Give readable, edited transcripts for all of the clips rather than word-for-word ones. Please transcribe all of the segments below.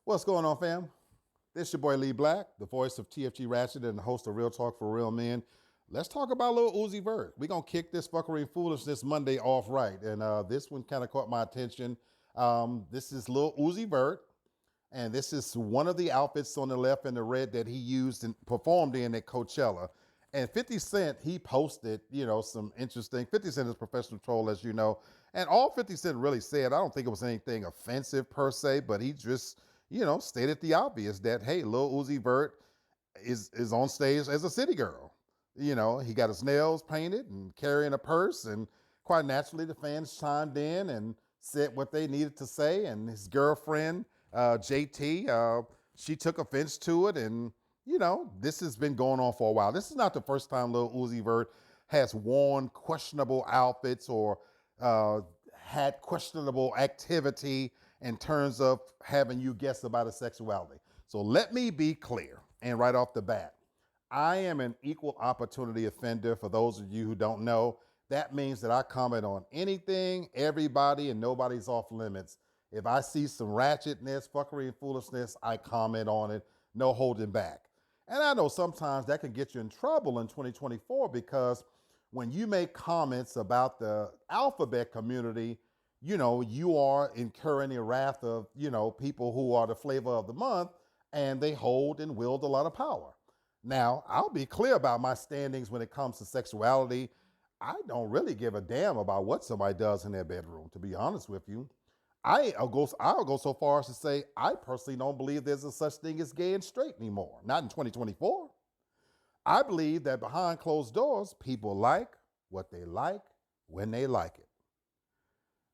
What's going on, fam? This your boy Lee Black, the voice of TFG Ratchet and the host of Real Talk for Real Men. Let's talk about Lil Uzi Vert. We're going to kick this fuckery and foolishness Monday off right. And this one kind of caught my attention. This is Lil Uzi Vert. And this is one of the outfits on the left and the red that he used and performed in at Coachella. And 50 Cent, he posted, some interesting, 50 Cent is a professional troll, as you know. And all 50 Cent really said, I don't think it was anything offensive per se, but he just, stated the obvious that, hey, Lil Uzi Vert is on stage as a city girl. He got his nails painted and carrying a purse, and quite naturally the fans chimed in and said what they needed to say. And his girlfriend, JT, she took offense to it. And, this has been going on for a while. This is not the first time Lil Uzi Vert has worn questionable outfits or had questionable activity in terms of having you guess about his sexuality. So let me be clear, and right off the bat, I am an equal opportunity offender. For those of you who don't know, that means that I comment on anything, everybody, and nobody's off limits. If I see some ratchetness, fuckery, and foolishness, I comment on it, no holding back. And I know sometimes that can get you in trouble in 2024 because when you make comments about the alphabet community, you are incurring the wrath of, people who are the flavor of the month, and they hold and wield a lot of power. Now, I'll be clear about my standings when it comes to sexuality. I don't really give a damn about what somebody does in their bedroom, to be honest with you. I'll go so far as to say I personally don't believe there's a such thing as gay and straight anymore, not in 2024. I believe that behind closed doors, people like what they like when they like it.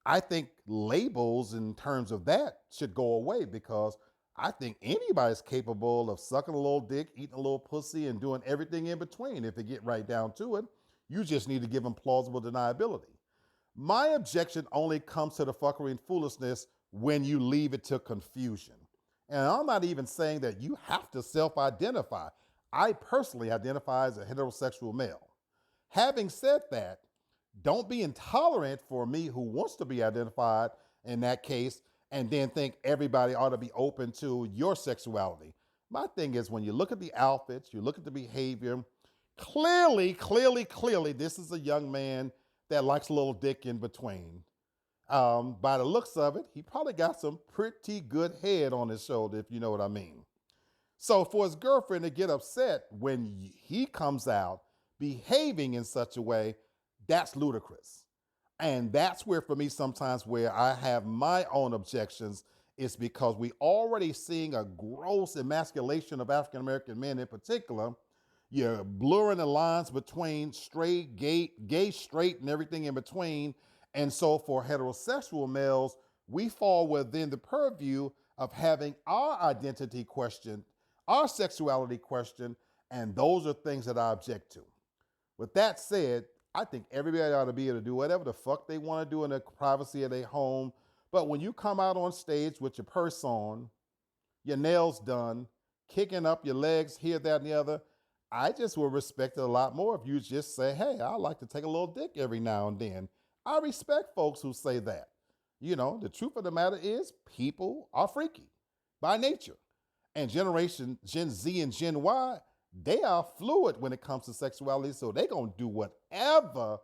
I think labels in terms of that should go away because I think anybody's capable of sucking a little dick, eating a little pussy, and doing everything in between if they get right down to it. You just need to give them plausible deniability. My objection only comes to the fuckery and foolishness when you leave it to confusion. And I'm not even saying that you have to self-identify. I personally identify as a heterosexual male. Having said that, don't be intolerant for me who wants to be identified in that case and then think everybody ought to be open to your sexuality. My thing is when you look at the outfits, you look at the behavior, clearly, this is a young man that likes a little dick in between. By the looks of it, he probably got some pretty good head on his shoulder, if you know what I mean. So for his girlfriend to get upset when he comes out behaving in such a way, that's ludicrous. And that's where, for me, sometimes where I have my own objections is because we already seeing a gross emasculation of African-American men in particular. You're blurring the lines between straight, gay, straight, and everything in between. And so for heterosexual males, we fall within the purview of having our identity questioned, our sexuality questioned, and those are things that I object to. With that said, I think everybody ought to be able to do whatever the fuck they want to do in the privacy of their home. But when you come out on stage with your purse on, your nails done, kicking up your legs here, that, and the other, I just will respect it a lot more if you just say, hey, I like to take a little dick every now and then. I respect folks who say that. The truth of the matter is people are freaky by nature. And generation Gen Z and Gen Y, they are fluid when it comes to sexuality. So they're going to do whatever,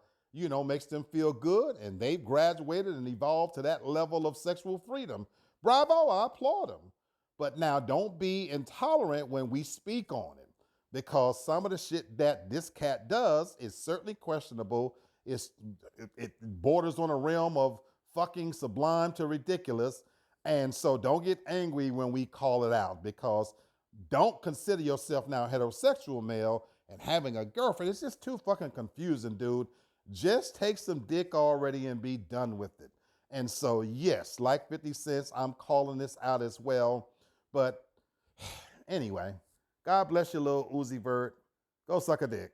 makes them feel good. And they've graduated and evolved to that level of sexual freedom. Bravo, I applaud them. But now don't be intolerant when we speak on it. Because some of the shit that this cat does is certainly questionable. It borders on a realm of fucking sublime to ridiculous. And so don't get angry when we call it out because don't consider yourself now a heterosexual male and having a girlfriend. It's just too fucking confusing, dude. Just take some dick already and be done with it. And so, yes, like 50 Cent, I'm calling this out as well. But anyway, God bless you, Lil Uzi Vert. Go suck a dick.